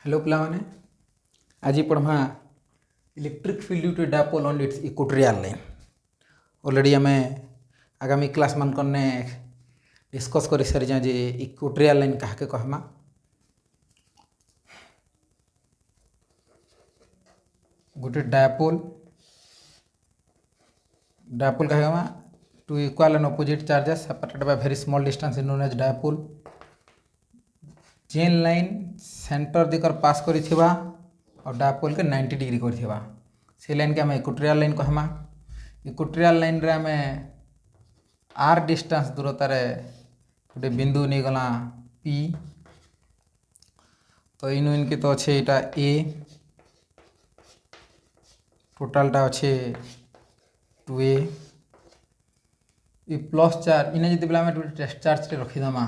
Hello पिलामाने आज पढ़मा electric field due to dipole on its equatorial line. Already आम आगामी क्लास मान करने डिस्कस कर सारी जे इक्वेटोरियल लाइन क्या कहमा। गोटे डायपोल क्या कहमा two equal and opposite charges separated by very small distance known as dipole. चेन लाइन सेंटर दिकर पास करिथिबा और डायपोल के 90 डिग्री करिथिबा से लाइन के आम इक्वेटोरियल लाइन कहमा। इक्वेटोरियल लाइन रे आम आर डिस्टेंस दूरतार गोटे बिंदु नहीं गला पी। तो इनु इनके तो अच्छे इटा ए टोटालटा अच्छे 2a ये प्लस चार्ज इन्हें जिते बेला टेस्ट चार्ज रे रखीदमा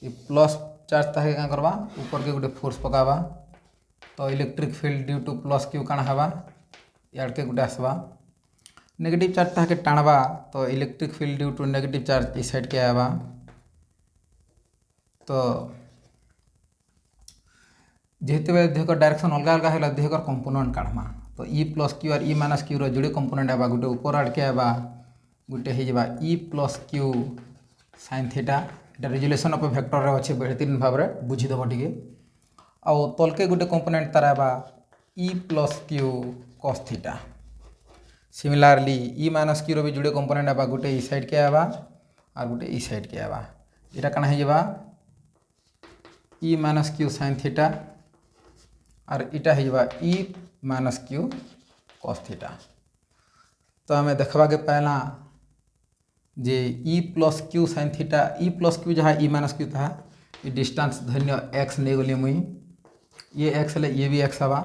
ये प्लस चार्ज ताके क्या करवा ऊपर के गोटे फोर्स पकावा। तो electric field due to plus Q काना हवा यार के गोटे आसवा। नेगेटिव चार्ज ताके टाणवा तो electric field due to negative charge इस साइड के आवा। तो जेहेतु देह का डायरेक्शन अलग अलग है देह का कंपोनेंट काढ़मा। तो ई प्लस क्यू और ई माइनस क्यू रो जोड़े कंपोनेंट आवा गोटे ऊपर आड़ के आवा गोटे हो ई प्लस क्यू साइन थीटा। এটা রিজুলেসন অফ ভেক্টর রে আছে বেহতरीन भाव रे बुझीदेव टिके आउ तलके गोटे कंपोनेंट तार आवा E plus Q cos theta. Similarly E minus Q रो भी जुड़े कंपोनेंट आवा गोटे ई साइड के आवा और गोटे ई साइड के आवा। एटा काना है जावा E minus Q sine theta और इटा है जावा E minus Q cos theta. तो हमें देखवा के पहला जे E plus Q sine theta ई प्लस क्यू जहाँ ई माइनस क्यू था ये डिस्टेंस धन्य एक्स नहीं गली मुई ये एक्स है ये भी एक्स हवा।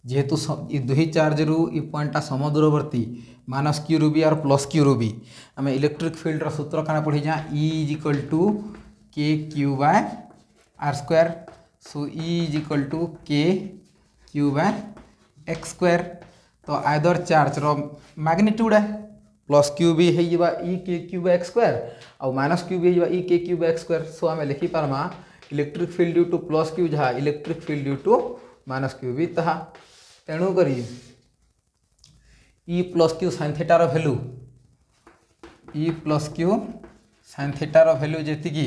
जेहेतु ये दुही चार्ज रु ये पॉइंटा समदूरवर्ती माइनस क्यू रू भी और प्लस क्यू रू भी आम इलेक्ट्रिक फील्ड सूत्र काना पढ़ी जहाँ E is equal to K Q by are square. So E is equal to K Q by x square. तो आइदर चार्ज रो मैग्नीट्यूड है प्लस क्यू भी है E K Q by x square और माइनस क्यू भी है E K Q by x square. So आम लिखी पार्मा electric field due to plus Q जहाँ electric field due to minus Q भी ताहा। तेणु करी ई प्लस क्यू साइन थीटार value E plus Q sine थीटार भैल्यू जी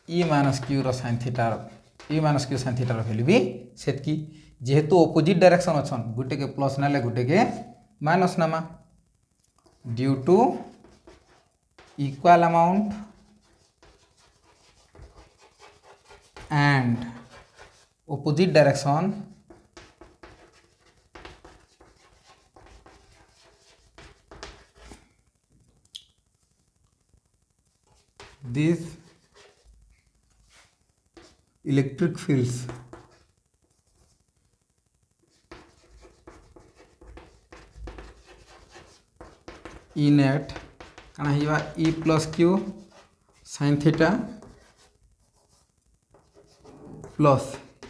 ई माइनस क्यू रो साइन थीटार ई माइनस क्यू साइन थीटार भैल्यू भी सेतकी। जेहेतु ऑपोजिट डायरेक्शन अच्छन गोटे के प्लस ना गोटे के माइनस नामा due to equal amount and opposite direction these electric fields E net काना हिवा E plus Q sine theta plus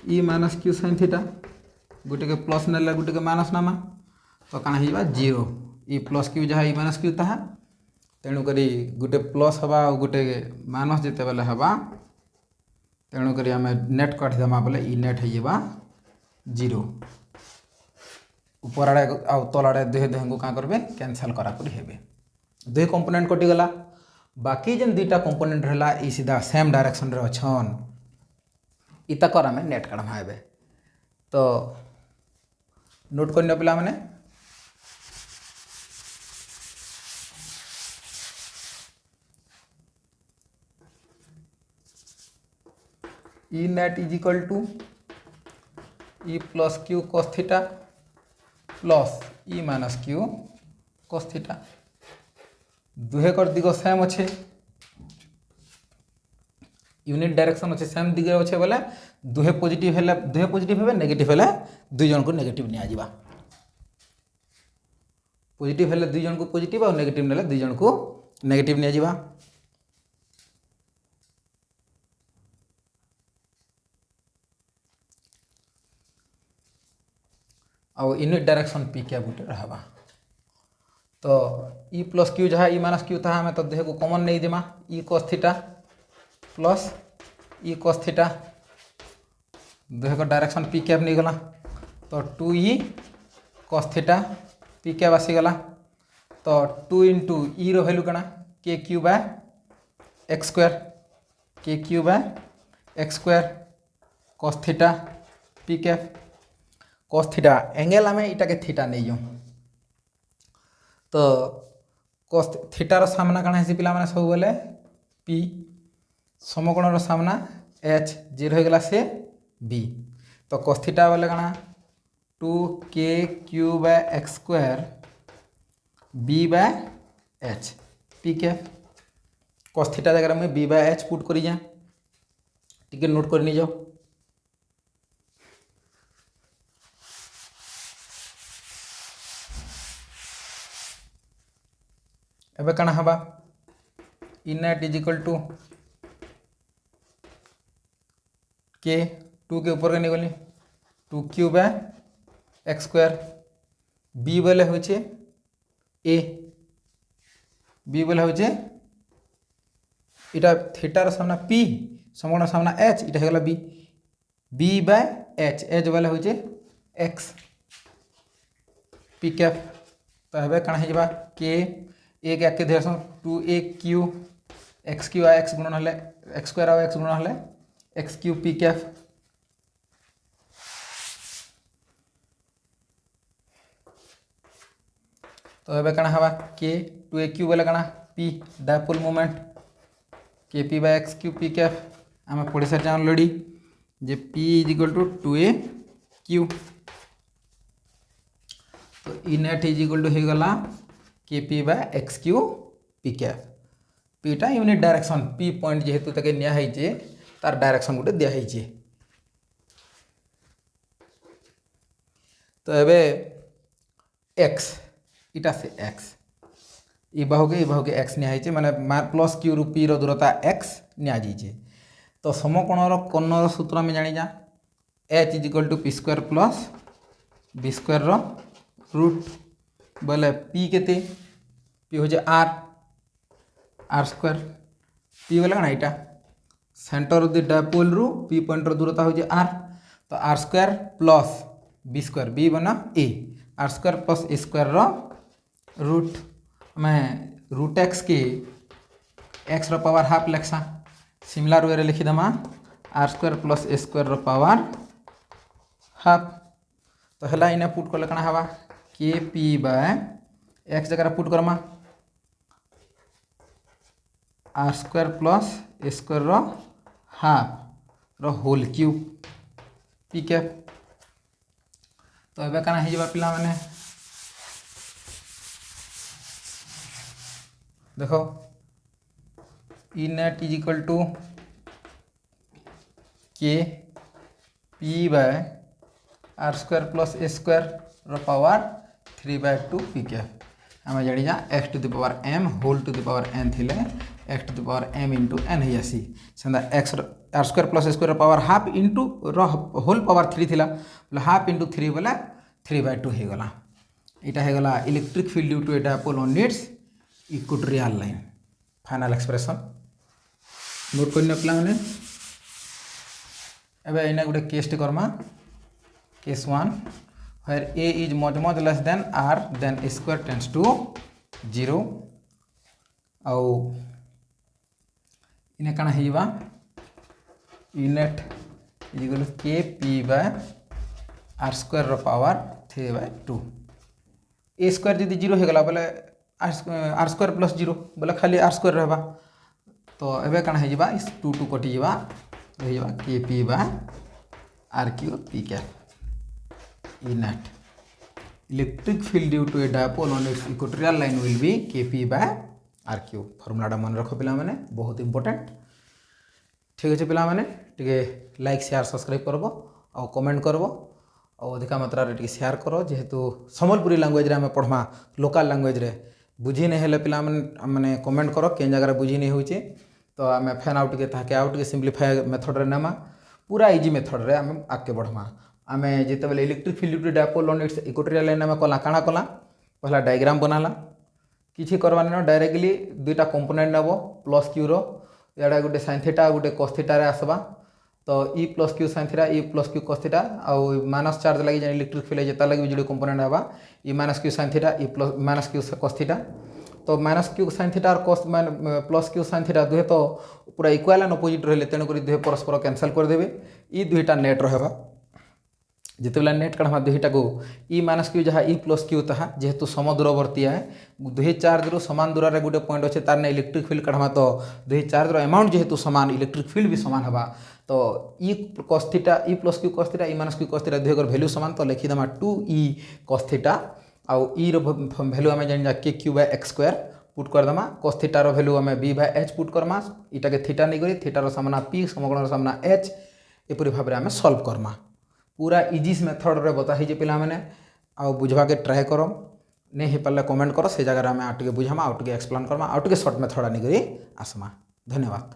E minus Q sine theta गोटे के प्लस ना गोटे के माइनस नामा। तो काना हिवा जीरो ई प्लस क्यू जहाँ ई माइनस क्यू ताहा। तेणुक गोटे प्लस हवा और गोटे माइनस जिते बेले हवा तेणुक आम नेट काटिदेमा बोले ई नेट हो जीरो। ऊपर आड़े आ तल आड़े दुहे दुहे को क्या करेंगे कैनसल कराकरी हेबे दुहे कंपोनेंट कटिगला। बाकी जेन दुईटा कंपोनेंट रहा ई सीधा सेम डायरेक्शन रे अच्छन इतकर आम नेट काढ़मा हेबे। तो नोट कर पिला माने E net is equal to E plus Q cos theta plus E minus Q cos theta. दुहे कर दिग सेम अच्छे यूनिट डायरेक्शन अच्छे सेम दिगे अच्छे बोले दुहे पॉजिटिव है नेगेटिव है दुई जन को नेगेटिव नि आजिबा। पॉजिटिव है दुई जन को पॉजिटिव और नेगेटिव नेले दुई जन को नेगेटिव नि आजिबा। और यूनिट डायरेक्शन पी क्या गुटे रहा। तो ई प्लस क्यू जहाँ ई माइनस क्यू था हमें तो देह को कॉमन नहीं देमा E cos theta plus E cos theta दुहेक डायरेक्शन पी कैप नहीं गला तो 2e cos theta P cap आसीगला तो 2 इंटू ई रैल्यू कଣା K Q by x square K Q by x square cos theta P cap cos theta angle आम इटा के थीटा नहीं जाऊँ तो cos थीटार सामना कଣା है पिला माने सब बोले पी समकोणर सामना एच जी रहीगला से बी तो cos थीटा बोले कଣା 2 q by x square b by h p cap cos theta जगह मैं बी बाय एच पुट करी जाए टिके नोट कर जाओ एबे कଣା हबा इ नेट इज इक्वल टू के 2 के ऊपर के नहीं गली 2 q by x square b बोले होचे ए बी बोले होचे इटा थीटार सामना पी समकोण सामना एच इटा होगला बी बी बाय एच बोले होचे एक्स पी कैप तो एबे कଣା हे जबा के एक के धरस 2a Q x Q x गुणन हले एक्स स्क्वायर आ एक्स गुणन हले एक्स क्यू पी कैप तो एबे कଣା हवा के 2a क्यू बोले कଣା p dipole moment k P by x q P cap आम पढ़ी सारी ऑलरेडी जे p is equal to 2a q तो E net is equal to हो गला k P by x q P cap पीटा यूनिट डायरेक्शन पी पॉइंट जेहेतु तक निया है तार डायरेक्शन गोटे दिखाई तो एबे एक्स इटा से एक्स इ बाहु के एक्स निया माने प्लस क्यू रु पी रो दूरता एक्स निया जाइए तो समकोणर कोणर सूत्र में जानी जा H is equal to P square plus B square रो रूट बोले पी केते पी हो आर आर स्क्वायर पी बोले कଣା इटा सेंटर ऑफ द डायपोल रु पी पॉइंट रो दूरता हो आर तो R square plus B square B बना A R square plus A square रो रूट मैं रूट एक्स के एक्स रो पावर हाफ लेक्सा सिमिलर वे रे लिखिदमा आर स्क्वायर प्लस ए स्क्वायर रो पावर हाफ तो हला इने पुट करले कଣା हवा के पी बाय एक्स जगह पुट करमा आर स्क्वायर प्लस ए स्क्वायर रो हाफ रो होल क्यूब पी कैप तो एबे कଣା हे जबा पिला माने देखो E net is equal to के P by are square plus A square row power 3/2 P cap आम जानी जा x to the power m whole to the power n थिले x to the power m into n ही आसी सेंदा x r square plus ए square रो power half into rho whole power 3 थिला बोले half into 3 बोले 3/2 हो गला इटा हो गला electric field due to a dipole on its equatorial line final expression note करने पिला माने एबे इना गुटे केस टे करमा case 1 where a is much less than r then a square tends to 0 ଆଉ इने कଣା हेबा यूनिट इज इक्वल टू के P by are square row power 3/2 a square यदि 0 हो गला बोले आर स्क्वायर प्लस 0 बोले खाली आर स्क्वायर रहबा तो एबे कଣା हे जबा इस 2 2 कटि जबा रह जबा k P by r cube P cap इ net electric field due to a dipole on its equatorial line will be k P by r cube फॉर्मूलाटा मन रख पिला माने बहुत इंपोर्टेंट ठीक अच्छे पिला माने टिके लाइक शेयर सब्सक्राइब करबो और कमेंट करबो और अधिका मात्रा रे टिके शेयर करो जेहेतु सम्बलपुरी लैंग्वेज रे हमें पढ़मा लोकल लैंग्वेज रे बुझी नहीं हेले पिला माने कमेंट करो केन जगह बुझी नहीं होचे तो आम फैन आउट के ताके आउट के सिंप्लीफाई मेथड रे नेमा पूरा इजी मेथड रे आम आगे बढ़मा आम जिते बेले electric field to dipole on its equatorial line आम कला काଣା कला पहला डायग्राम बनाला किछि करवानी न डायरेक्टली दुईटा कंपोनेंट नब प्लस क्यू रो याडा गोटे साइन थीटा गोटे कॉस थीटा रे आसबा तो E plus Q sine theta ई प्लस क्यू कस थीटा आउ माइनस चार्ज लगी जेन इलेक्ट्रिक फील्ड है तार लगी भी जोड़े कंपोनेंट आवा ई माइनस क्यू साइन थीटा ई plus minus q cos theta तो माइनस क्यू साइन थीटा और cos plus Q sine theta दुहे तो पूरा इक्वाल एंड अपोजिट रहिले तेणुक दुहे परस्पर कैंसल करदेवे ई दुईटा नेट रहा जिते बेला नेट काढ़ा दुईटा को ई माइनस क्यू जहाँ ई प्लस क्यू ताहा जेहेतु समदूरवर्ती है दुहे चार्ज रु सामान दूर में गोटे पॉइंट अच्छे तार इलेक्ट्रिक फील्ड काढ़ा तो दुहे चार्ज अमाउंट जेहेतु सामान इलेक्ट्रिक फील्ड भी सामान हवा तो ई कस थीटा ई प्लस क्यू कस थीटा ई माइनस क्यू कस थीटा दुहेकर भैल्यू सामान तो लिखिदेमा 2e कस थीटा आउ ई भैल्यू आम जान के Q by x square put करदेमा कस थीटार भैल्यू आम बी बाय एच पुट करमा इटा के थीटा नहीं करी थीटार सामना पी समकोणर सामना एच एपरी भाव में आम सल्व करमा पूरा इजी मेथड रे बता ही पिला माने आ बुझवा के ट्राए करम नहीं हो पारे कमेंट कर से जगह आम आउटे बुझामा आउटे एक्सप्लेन करमा आउटे सर्ट मेथड आनिक आसमा धन्यवाद।